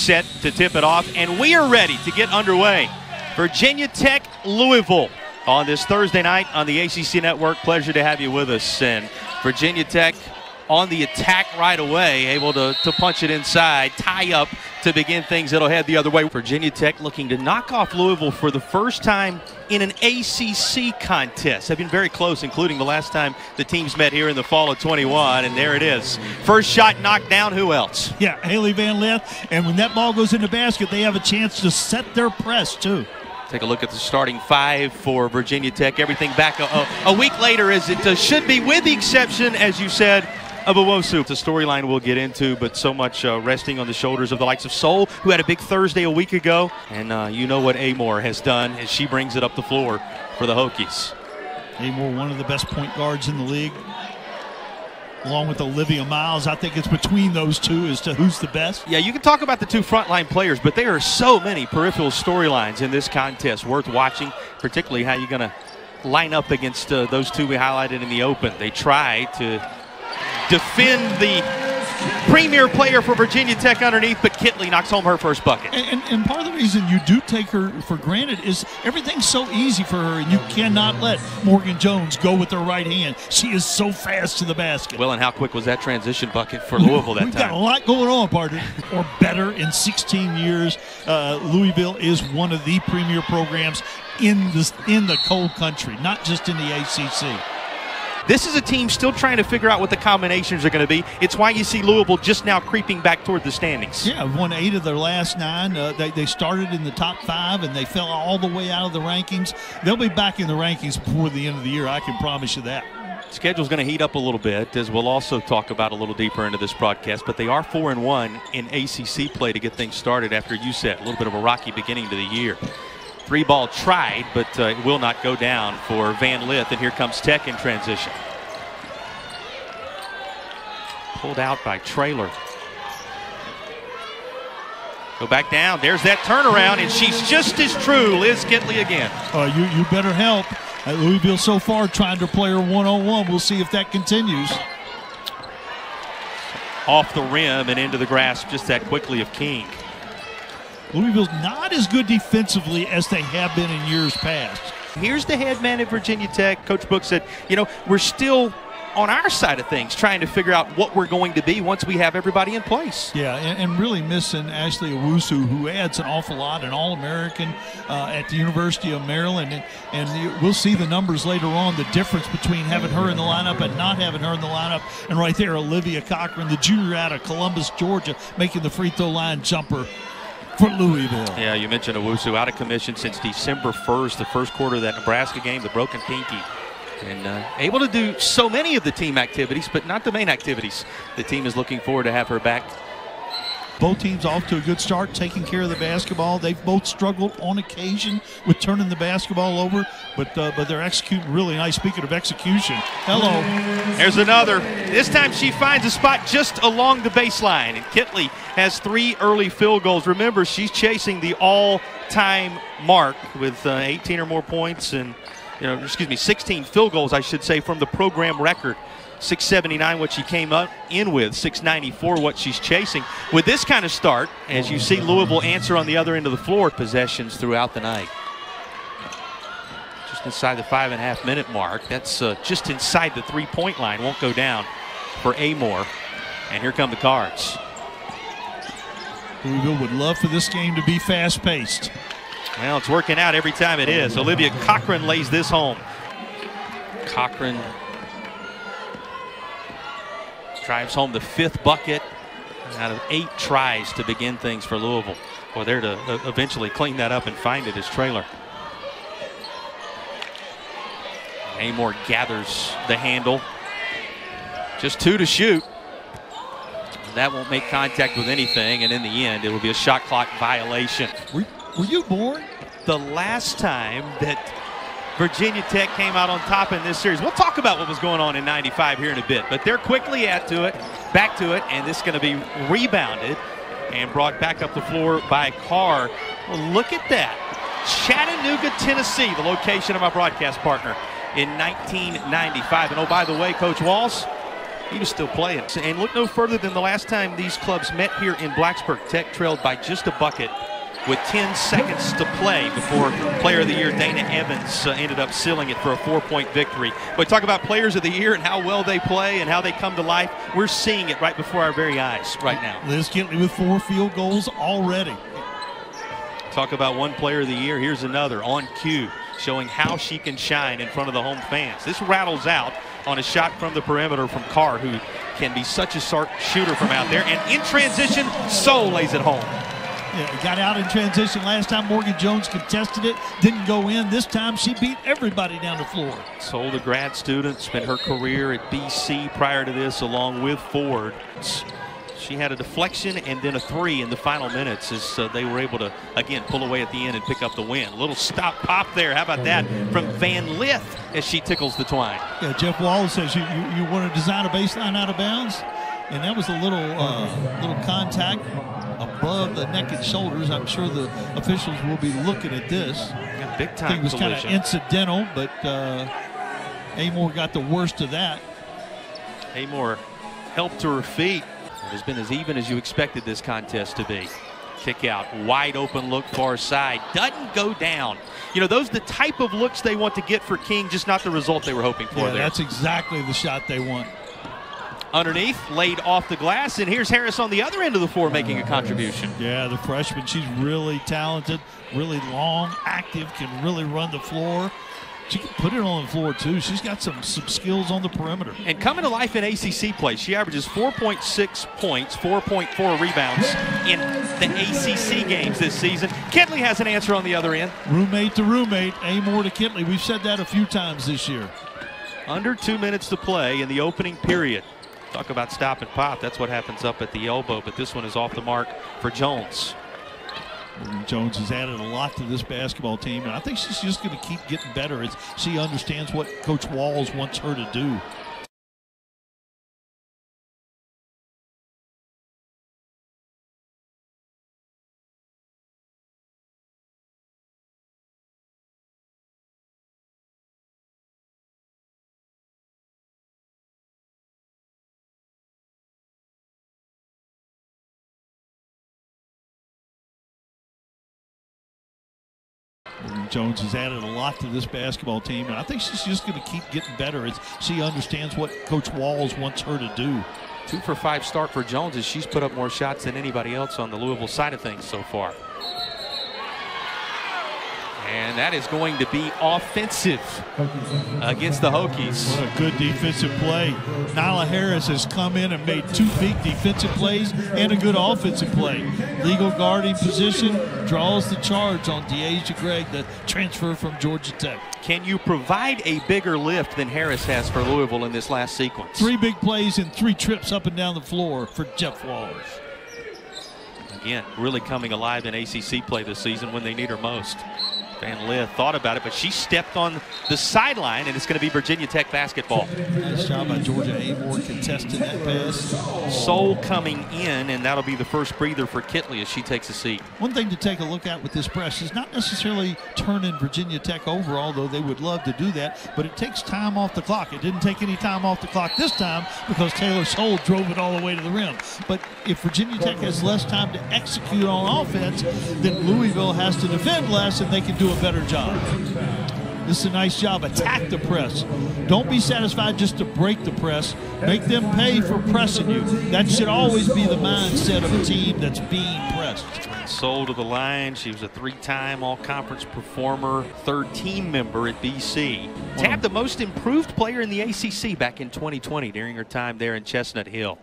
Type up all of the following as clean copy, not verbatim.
set to tip it off, and we are ready to get underway. Virginia Tech, Louisville on this Thursday night on the ACC Network. Pleasure to have you with us. And Virginia Tech on the attack right away, able to punch it inside, tie up to begin things. It'll head the other way. Virginia Tech looking to knock off Louisville for the first time in an ACC contest. They've been very close, including the last time the teams met here in the fall of 21, and there it is. First shot knocked down. Who else? Yeah, Haley Van Lith. And when that ball goes in the basket, they have a chance to set their press, too. Take a look at the starting five for Virginia Tech. Everything back a week later as it should be, with the exception, as you said, of Owusu. It's a storyline we'll get into, but so much resting on the shoulders of the likes of Sol, who had a big Thursday a week ago. And you know what Amoore has done as she brings it up the floor for the Hokies. Amoore, one of the best point guards in the league, along with Olivia Miles. I think it's between those two as to who's the best. Yeah, you can talk about the two frontline players, but there are so many peripheral storylines in this contest worth watching, particularly how you're going to line up against those two we highlighted in the open. They try to defend the premier player for Virginia Tech underneath, but Kitley knocks home her first bucket. And part of the reason you do take her for granted is everything's so easy for her, and you cannot let Morgan Jones go with her right hand. She is so fast to the basket. Well, and how quick was that transition bucket for Louisville that time? We've got a lot going on, partner. Or better, in 16 years, Louisville is one of the premier programs in the cold country, not just in the ACC. This is a team still trying to figure out what the combinations are going to be. It's why you see Louisville just now creeping back toward the standings. Yeah, won 8 of their last 9. They started in the top 5, and they fell all the way out of the rankings. They'll be back in the rankings before the end of the year, I can promise you that. Schedule's going to heat up a little bit, as we'll also talk about a little deeper into this broadcast, but they are 4-1 in ACC play to get things started after you said a little bit of a rocky beginning to the year. 3-ball tried, but it will not go down for Van Lith, and here comes Tech in transition. Pulled out by Traylor. Go back down. There's that turnaround, and she's just as true. Liz Kitley again. You better help. Louisville so far trying to play her one-on-one. We'll see if that continues. Off the rim and into the grasp just that quickly of King. Louisville's not as good defensively as they have been in years past. Here's the head man at Virginia Tech. Coach Book said, you know, we're still on our side of things trying to figure out what we're going to be once we have everybody in place. Yeah, and really missing Ashley Owusu, who adds an awful lot, an All-American at the University of Maryland. And we'll see the numbers later on, the difference between having her in the lineup and not having her in the lineup. And right there, Olivia Cochran, the junior out of Columbus, Georgia, making the free throw line jumper for Louisville. Yeah, you mentioned Owusu out of commission since December 1st, the first quarter of that Nebraska game, the broken pinky. And able to do so many of the team activities, but not the main activities. The team is looking forward to have her back. Both teams off to a good start, taking care of the basketball. They've both struggled on occasion with turning the basketball over, but they're executing really nice. Speaking of execution, hello. There's another. This time she finds a spot just along the baseline, and Kitley has 3 early field goals. Remember, she's chasing the all-time mark with 18 or more points and 16 field goals, I should say, from the program record. 679 what she came up in with, 694 what she's chasing. With this kind of start, as you see Louisville answer on the other end of the floor, possessions throughout the night. Just inside the 5.5-minute mark. That's just inside the 3-point line. Won't go down for Amoore. And here come the Cards. Louisville would love for this game to be fast-paced. Well, it's working out every time it is. Olivia Cochran lays this home. Cochran drives home the 5th bucket out of 8 tries to begin things for Louisville. Well, there to eventually clean that up and find it is Traylor. Amoore gathers the handle. Just 2 to shoot. That won't make contact with anything, and in the end, it will be a shot clock violation. Were you born? The last time that Virginia Tech came out on top in this series. We'll talk about what was going on in '95 here in a bit, but they're quickly back to it, and this is going to be rebounded and brought back up the floor by Carr. Well, look at that. Chattanooga, Tennessee, the location of my broadcast partner in 1995. And oh, by the way, Coach Walls, He was still playing. And look no further than the last time these clubs met here in Blacksburg. Tech trailed by just a bucket with 10 seconds to play before Player of the Year Dana Evans ended up sealing it for a 4-point victory. But talk about Players of the Year and how well they play and how they come to life. We're seeing it right before our very eyes right now. Liz Kitley with 4 field goals already. Talk about one Player of the Year. Here's another on cue, showing how she can shine in front of the home fans. This rattles out on a shot from the perimeter from Carr, who can be such a sharp shooter from out there. And in transition, Soule lays it home. Yeah, got out in transition last time. Morgan Jones contested it, didn't go in. This time she beat everybody down the floor. Soule, the grad student, spent her career at BC prior to this, along with Ford. She had a deflection and then a 3 in the final minutes as they were able to, again, pull away at the end and pick up the win. A little stop pop there. How about that from Van Lith as she tickles the twine? Yeah, Jeff Wallace says you want to design a baseline out of bounds, and that was a little contact above the neck and shoulders. I'm sure the officials will be looking at this. Yeah, big time. I think it was kind of incidental, but Amoore got the worst of that. Amoore helped to her feet. It has been as even as you expected this contest to be. Kick out, wide open look far side, doesn't go down. You know, those are the type of looks they want to get for King, just not the result they were hoping for there. That's exactly the shot they want. Underneath, laid off the glass, and here's Harris on the other end of the floor making a contribution. Yeah, the freshman, she's really talented, really long, active, can really run the floor. She can put it on the floor, too. She's got some skills on the perimeter. And coming to life in ACC play, she averages 4.6 points, 4.4 rebounds in the ACC games this season. Kitley has an answer on the other end. Roommate to roommate, Amoore to Kitley. We've said that a few times this year. Under 2 minutes to play in the opening period. Talk about stop and pop. That's what happens up at the elbow, but this one is off the mark for Jones. Jones has added a lot to this basketball team, and I think she's just going to keep getting better as she understands what Coach Walls wants her to do. Jones has added a lot to this basketball team, and I think she's just going to keep getting better as she understands what Coach Walls wants her to do. 2 for 5 start for Jones as she's put up more shots than anybody else on the Louisville side of things so far. And that is going to be offensive against the Hokies. What a good defensive play. Nyla Harris has come in and made 2 big defensive plays and a good offensive play. Legal guarding position, draws the charge on Deasia Gregg, the transfer from Georgia Tech. Can you provide a bigger lift than Harris has for Louisville in this last sequence? 3 big plays and 3 trips up and down the floor for Jeff Wallace. Again, really coming alive in ACC play this season when they need her most. Van Lith thought about it, but she stepped on the sideline, and it's going to be Virginia Tech basketball. Nice job by Georgia. Amoore contesting that pass. Soule coming in, and that'll be the first breather for Kitley as she takes a seat. One thing to take a look at with this press is not necessarily turning Virginia Tech over, although they would love to do that, but it takes time off the clock. It didn't take any time off the clock this time because Taylor Soule drove it all the way to the rim. But if Virginia Tech has less time to execute on offense, then Louisville has to defend less, and they can do a better job. This is a nice job. Attack the press. Don't be satisfied just to break the press. Make them pay for pressing you. That should always be the mindset of a team that's being pressed. Soule to the line. She was a 3-time all-conference performer, 3rd team member at BC. Tabbed the most improved player in the ACC back in 2020 during her time there in Chestnut Hill.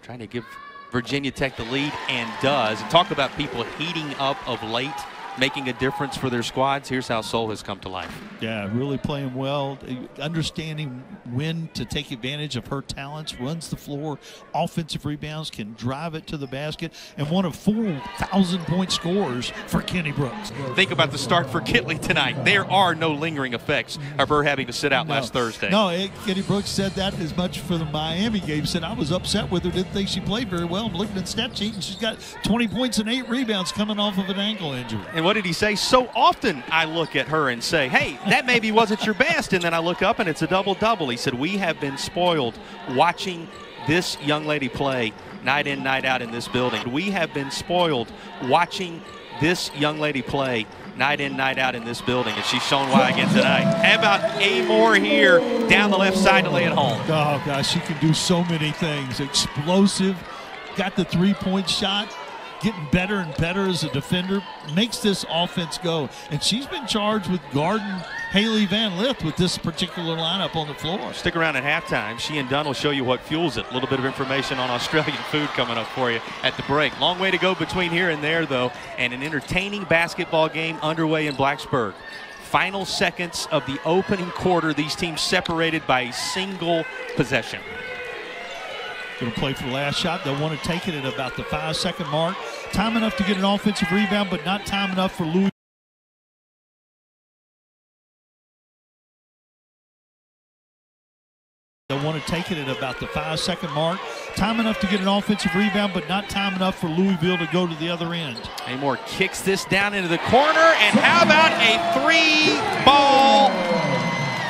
Trying to give Virginia Tech the lead, and does. And talk about people heating up of late, making a difference for their squads. Here's how Soule has come to life. Yeah, really playing well, understanding when to take advantage of her talents, runs the floor, offensive rebounds, can drive it to the basket, and one of 4,000-point scorers for Kenny Brooks. Think about the start for Kitley tonight. There are no lingering effects of her having to sit out last Thursday. No, Kenny Brooks said that as much for the Miami game. Said, I was upset with her, didn't think she played very well. I'm looking at stat sheet, and she's got 20 points and 8 rebounds coming off of an ankle injury. And what did he say? So often I look at her and say, hey, that maybe wasn't your best, and then I look up and it's a double-double. He said, we have been spoiled watching this young lady play night in, night out in this building. We have been spoiled watching this young lady play night in, night out in this building, and she's shown why again tonight. How about Amoore here down the left side to lay it home? Oh, gosh, she can do so many things. Explosive, got the three-point shot, getting better and better as a defender, makes this offense go. And she's been charged with guarding Haley Van Lith with this particular lineup on the floor. Stick around at halftime. She and Dunn will show you what fuels it. A little bit of information on Australian food coming up for you at the break. Long way to go between here and there, though, and an entertaining basketball game underway in Blacksburg. Final seconds of the opening quarter. These teams separated by a single possession. Going to play for the last shot. They'll want to take it at about the 5-second mark. Time enough to get an offensive rebound, but not time enough for Louisville. They'll want to take it at about the 5-second mark. Time enough to get an offensive rebound, but not time enough for Louisville to go to the other end. Amoore kicks this down into the corner, and how about a three-ball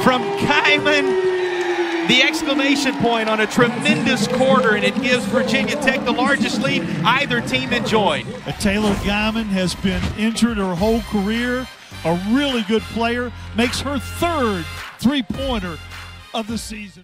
from Kyman? The exclamation point on a tremendous quarter, and it gives Virginia Tech the largest lead either team enjoyed. Taylor Guyman has been injured her whole career. A really good player. Makes her third three-pointer of the season.